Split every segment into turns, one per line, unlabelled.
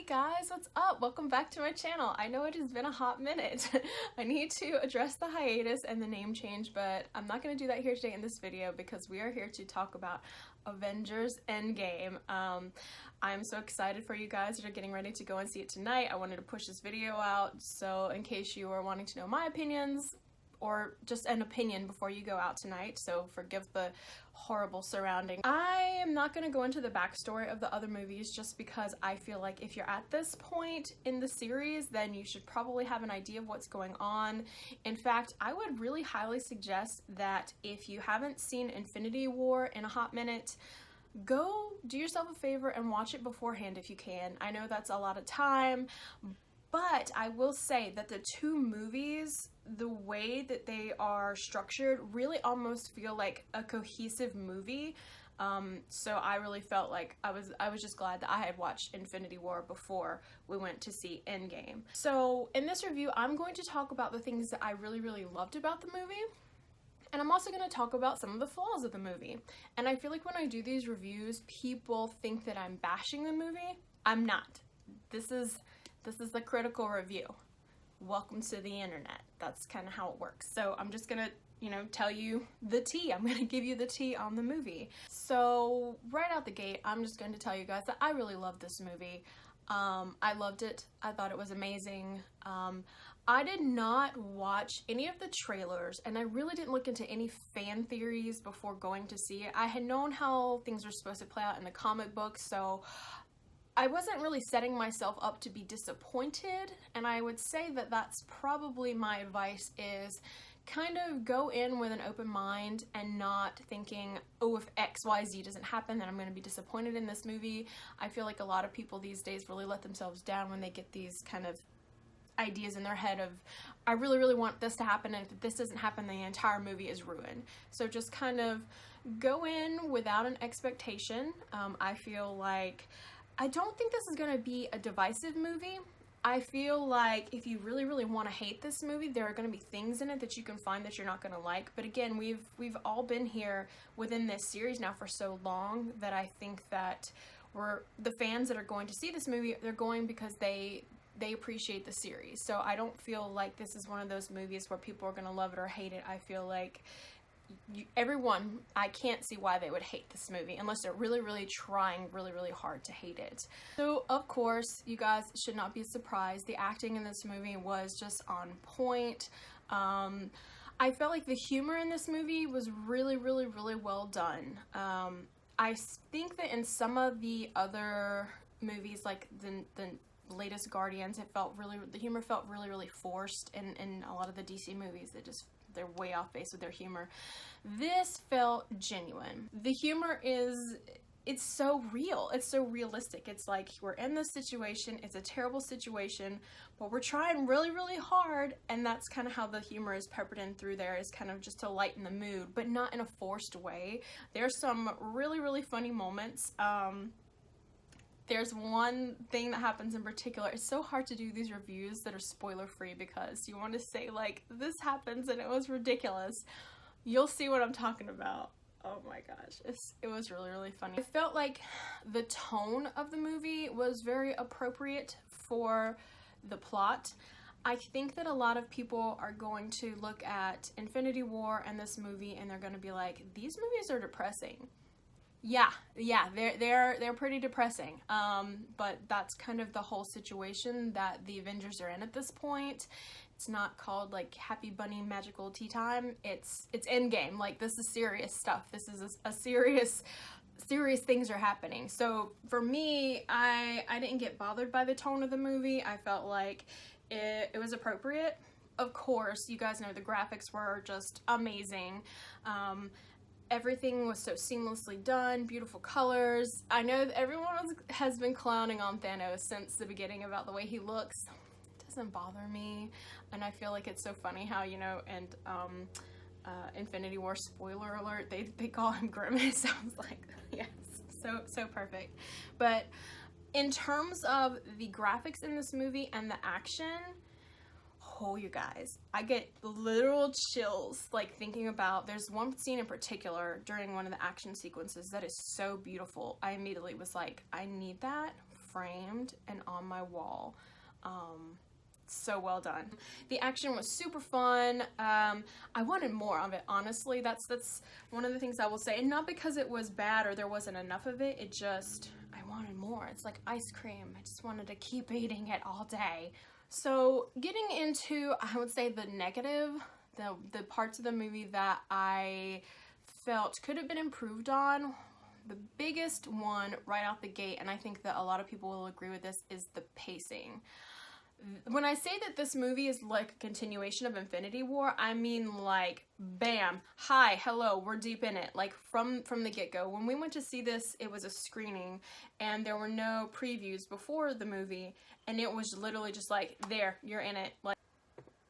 guys, what's up? Welcome back to my channel. I know it has been a hot minute. I need to address the hiatus and the name change, but I'm not going to do that here today in this video because we are here to talk about Avengers Endgame. I'm so excited for you guys that are getting ready to go and see it tonight. I wanted to push this video out, so in case you are wanting to know my opinions, or just an opinion before you go out tonight, so forgive the horrible surrounding. I am not going to go into the backstory of the other movies just because I feel like if you're at this point in the series, then you should probably have an idea of what's going on. In fact, I would really highly suggest that if you haven't seen Infinity War in a hot minute, go do yourself a favor and watch it beforehand if you can. I know that's a lot of time, but I will say that the two movies, the way that they are structured, really almost feel like a cohesive movie. So I really felt like I was just glad that I had watched Infinity War before we went to see Endgame. So in this review, I'm going to talk about the things that I really loved about the movie. And I'm also going to talk about some of the flaws of the movie. And I feel like when I do these reviews, people think that I'm bashing the movie. I'm not. This is a critical review. Welcome to the internet. That's kind of how it works. So I'm just gonna, tell you the tea. I'm gonna give you the tea on the movie. So right out the gate, I'm just going to tell you guys that I really loved this movie. I loved it. I thought it was amazing. I did not watch any of the trailers, and I really didn't look into any fan theories before going to see it. I had known how things were supposed to play out in the comic books, so I wasn't really setting myself up to be disappointed, and I would say that that's probably my advice, is kind of go in with an open mind and not thinking, oh, if XYZ doesn't happen, then I'm going to be disappointed in this movie. I feel like a lot of people these days really let themselves down when they get these kind of ideas in their head of, I really want this to happen, and if this doesn't happen, the entire movie is ruined. So just kind of go in without an expectation. I feel like I don't think this is going to be a divisive movie. I feel like if you really want to hate this movie, there are going to be things in it that you can find that you're not going to like. But again, we've all been here within this series now for so long that I think that the fans that are going to see this movie, they're going because they appreciate the series. So I don't feel like this is one of those movies where people are going to love it or hate it. I feel like everyone, I can't see why they would hate this movie unless they're really trying really hard to hate it. So of course, you guys should not be surprised. The acting in this movie was just on point. I felt like the humor in this movie was really well done. I think that in some of the other movies, like the latest Guardians, the humor felt really forced. In a lot of the DC movies, they're way off base with their humor. This felt genuine. The humor it's so real. It's so realistic. It's like, we're in this situation, it's a terrible situation, but we're trying really hard, and that's kind of how the humor is peppered in through there, is kind of just to lighten the mood, but not in a forced way. There's some really funny moments. There's one thing that happens in particular. It's so hard to do these reviews that are spoiler free because you want to say, like, this happens and it was ridiculous. You'll see what I'm talking about. Oh my gosh, it was really funny. I felt like the tone of the movie was very appropriate for the plot. I think that a lot of people are going to look at Infinity War and this movie and they're going to be like, these movies are depressing. Yeah, they're pretty depressing, but that's kind of the whole situation that the Avengers are in at this point. It's not called like Happy Bunny Magical Tea Time. It's Endgame. Like, this is serious stuff. This is a serious things are happening. So for me, I didn't get bothered by the tone of the movie. I felt like it was appropriate. Of course, you guys know the graphics were just amazing. Everything was so seamlessly done, beautiful colors. I know that everyone has been clowning on Thanos since the beginning about the way he looks. It doesn't bother me, and I feel like it's so funny how, and Infinity War, spoiler alert, they call him Grimace. I was like, yes, so perfect. But in terms of the graphics in this movie and the action, oh, you guys, I get literal chills, like, thinking about, there's one scene in particular during one of the action sequences that is so beautiful. I immediately was like, I need that framed and on my wall. So well done. The action was super fun. I wanted more of it, honestly. That's one of the things I will say, and not because it was bad or there wasn't enough of it. It just, I wanted more. It's like ice cream. I just wanted to keep eating it all day. So getting into, I would say, the negative, the parts of the movie that I felt could have been improved on. The biggest one right out the gate, and I think that a lot of people will agree with this, is the pacing. When I say that this movie is like a continuation of Infinity War, I mean like bam, hi, hello, we're deep in it. Like from the get-go. When we went to see this, it was a screening and there were no previews before the movie, and it was literally just like, there, you're in it. Like,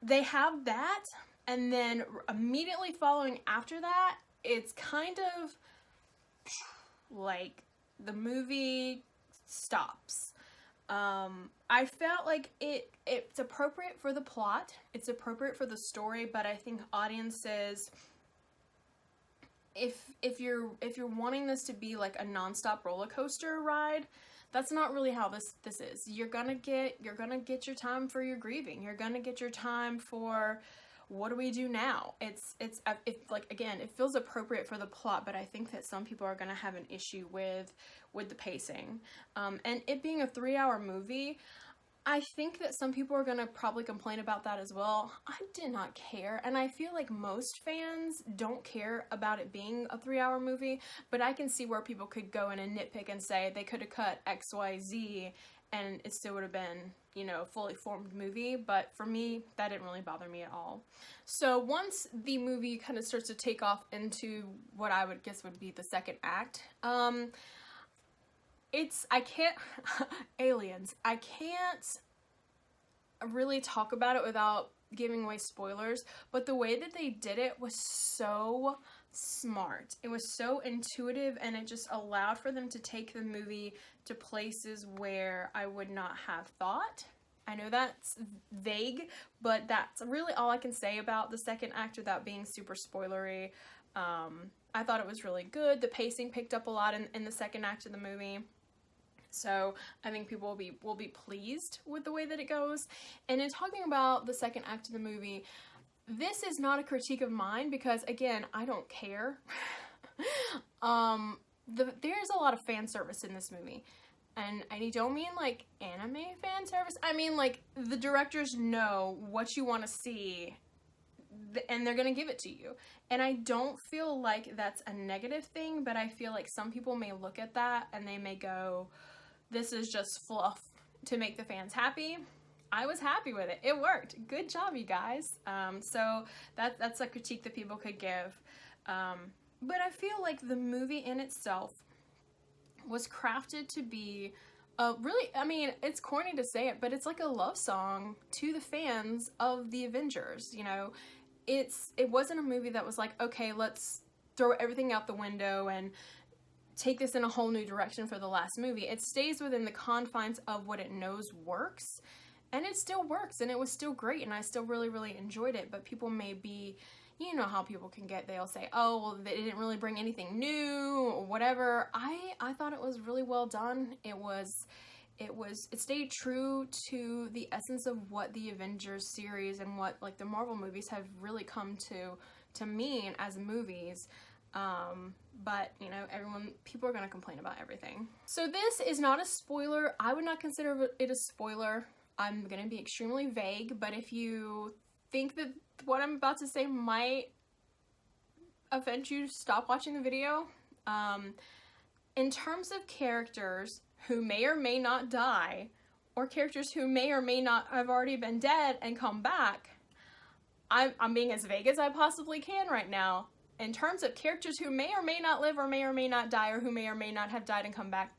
they have that, and then immediately following after that, it's kind of like the movie stops. I felt like it's appropriate for the plot, it's appropriate for the story, but I think audiences, if you're wanting this to be like a nonstop roller coaster ride, that's not really how this is. You're gonna get your time for your grieving. You're gonna get your time for, what do we do now? It's like, again, it feels appropriate for the plot, but I think that some people are gonna have an issue with the pacing. And it being a 3-hour movie, I think that some people are gonna probably complain about that as well. I did not care, and I feel like most fans don't care about it being a 3-hour movie, but I can see where people could go in and nitpick and say they could have cut X, Y, Z, and it still would have been, you know, a fully formed movie. But for me, that didn't really bother me at all. So once the movie kind of starts to take off into what I would guess would be the second act, I can't, aliens, I can't really talk about it without giving away spoilers, but the way that they did it was so smart. It was so intuitive, and it just allowed for them to take the movie to places where I would not have thought. I know that's vague, but that's really all I can say about the second act without being super spoilery. I thought it was really good. The pacing picked up a lot in the second act of the movie. So I think people will be pleased with the way that it goes. And in talking about the second act of the movie, this is not a critique of mine because, again, I don't care. There's a lot of fan service in this movie. And I don't mean like anime fan service. I mean like the directors know what you want to see and they're gonna give it to you. And I don't feel like that's a negative thing, but I feel like some people may look at that and they may go, this is just fluff to make the fans happy. I was happy with it. It worked. Good job, you guys. So that's a critique that people could give. But I feel like the movie in itself was crafted to be really, I mean, it's corny to say it, but it's like a love song to the fans of the Avengers. You know, it wasn't a movie that was like, okay, let's throw everything out the window and take this in a whole new direction for the last movie. It stays within the confines of what it knows works, and it still works, and it was still great, and I still really, really enjoyed it. But people may be, you know how people can get, they'll say, oh, well, they didn't really bring anything new, or whatever. I thought it was really well done. It stayed true to the essence of what the Avengers series and what, like, the Marvel movies have really come to mean as movies. But, you know, people are gonna complain about everything. So this is not a spoiler. I would not consider it a spoiler. I'm gonna be extremely vague, but if you think that what I'm about to say might offend you, stop watching the video. In terms of characters who may or may not die, or characters who may or may not have already been dead and come back, I'm being as vague as I possibly can right now. In terms of characters who may or may not live or may not die, or who may or may not have died and come back,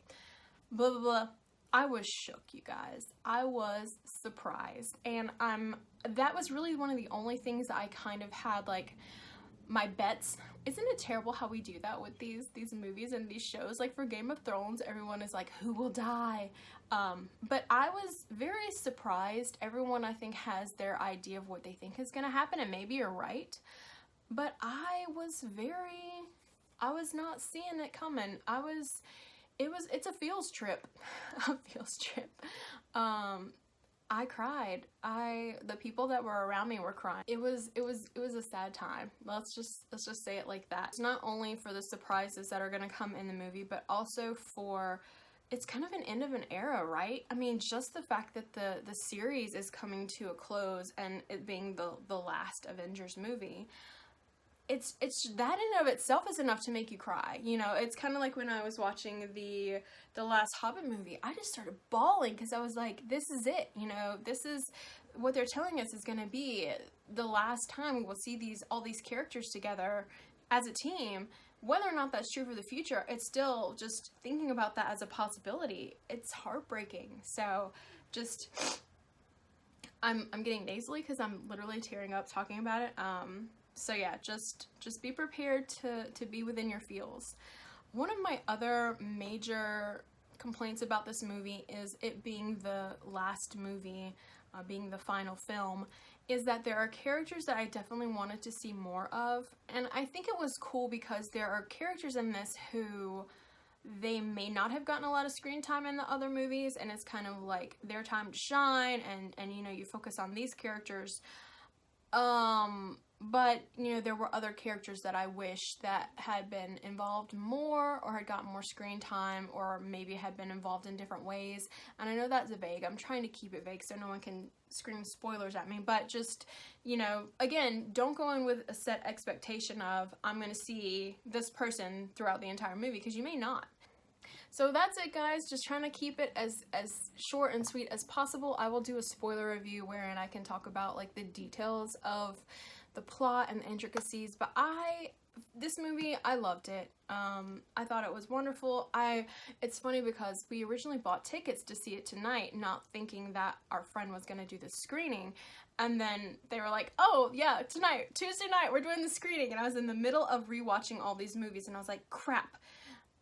blah, blah, blah. I was shook, you guys. I was surprised. And that was really one of the only things that I kind of had, like, my bets. Isn't it terrible how we do that with these movies and these shows? Like, for Game of Thrones, everyone is like, who will die? But I was very surprised. Everyone, I think, has their idea of what they think is going to happen, and maybe you're right. But I was not seeing it coming. it's a feels trip. A feels trip. I cried. The people that were around me were crying. It was a sad time. Let's just say it like that. It's not only for the surprises that are gonna come in the movie, but also for, it's kind of an end of an era, right? I mean, just the fact that the series is coming to a close and it being the last Avengers movie, it's that in of itself is enough to make you cry. You know, it's kind of like when I was watching the last Hobbit movie, I just started bawling because I was like, this is it. You know, this is what they're telling us is going to be the last time we will see all these characters together as a team. Whether or not that's true for the future, it's still just thinking about that as a possibility. It's heartbreaking. So just, I'm getting nasally because I'm literally tearing up talking about it. So yeah, just be prepared to be within your feels. One of my other major complaints about this movie is it being the last movie, being the final film, is that there are characters that I definitely wanted to see more of. And I think it was cool because there are characters in this who they may not have gotten a lot of screen time in the other movies, and it's kind of like their time to shine, and you know, you focus on these characters. But, you know, there were other characters that I wish that had been involved more or had gotten more screen time or maybe had been involved in different ways. And I know that's vague. I'm trying to keep it vague so no one can scream spoilers at me. But just, you know, again, don't go in with a set expectation of I'm going to see this person throughout the entire movie, because you may not. So that's it, guys. Just trying to keep it as short and sweet as possible. I will do a spoiler review wherein I can talk about like the details of the plot and the intricacies, but this movie, I loved it. I thought it was wonderful. It's funny because we originally bought tickets to see it tonight, not thinking that our friend was going to do the screening, and then they were like, oh yeah, tonight, Tuesday night, we're doing the screening, and I was in the middle of rewatching all these movies, and I was like, crap,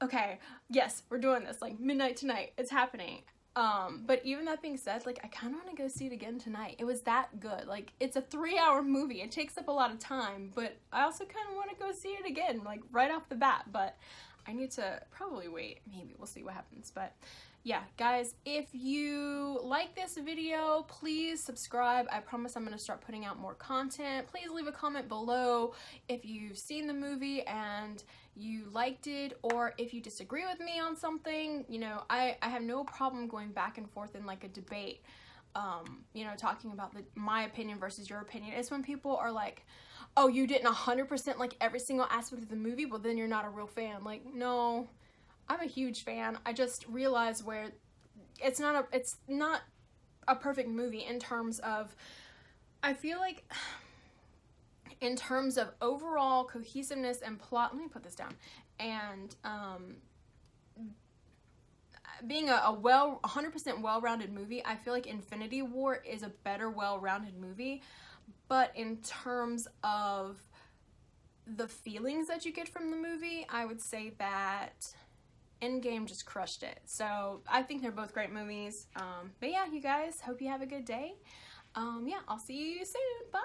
okay, yes, we're doing this, like midnight tonight, it's happening. But even that being said, like, I kind of want to go see it again tonight. It was that good. Like, it's a 3-hour movie. It takes up a lot of time, but I also kind of want to go see it again, like, right off the bat. But I need to probably wait. Maybe we'll see what happens. But yeah, guys, if you like this video, please subscribe. I promise I'm going to start putting out more content. Please leave a comment below if you've seen the movie and you liked it, or if you disagree with me on something. You know, I have no problem going back and forth in like a debate, you know, talking about my opinion versus your opinion. It's when people are like, oh, you didn't 100% like every single aspect of the movie, well then you're not a real fan. Like, no, I'm a huge fan. I just realized where it's not a perfect movie in terms of, I feel like in terms of overall cohesiveness and plot, let me put this down, and being a 100% well-rounded movie, I feel like Infinity War is a better well-rounded movie. But in terms of the feelings that you get from the movie, I would say that Endgame just crushed it. So I think they're both great movies. But yeah, you guys, hope you have a good day. Yeah, I'll see you soon. Bye.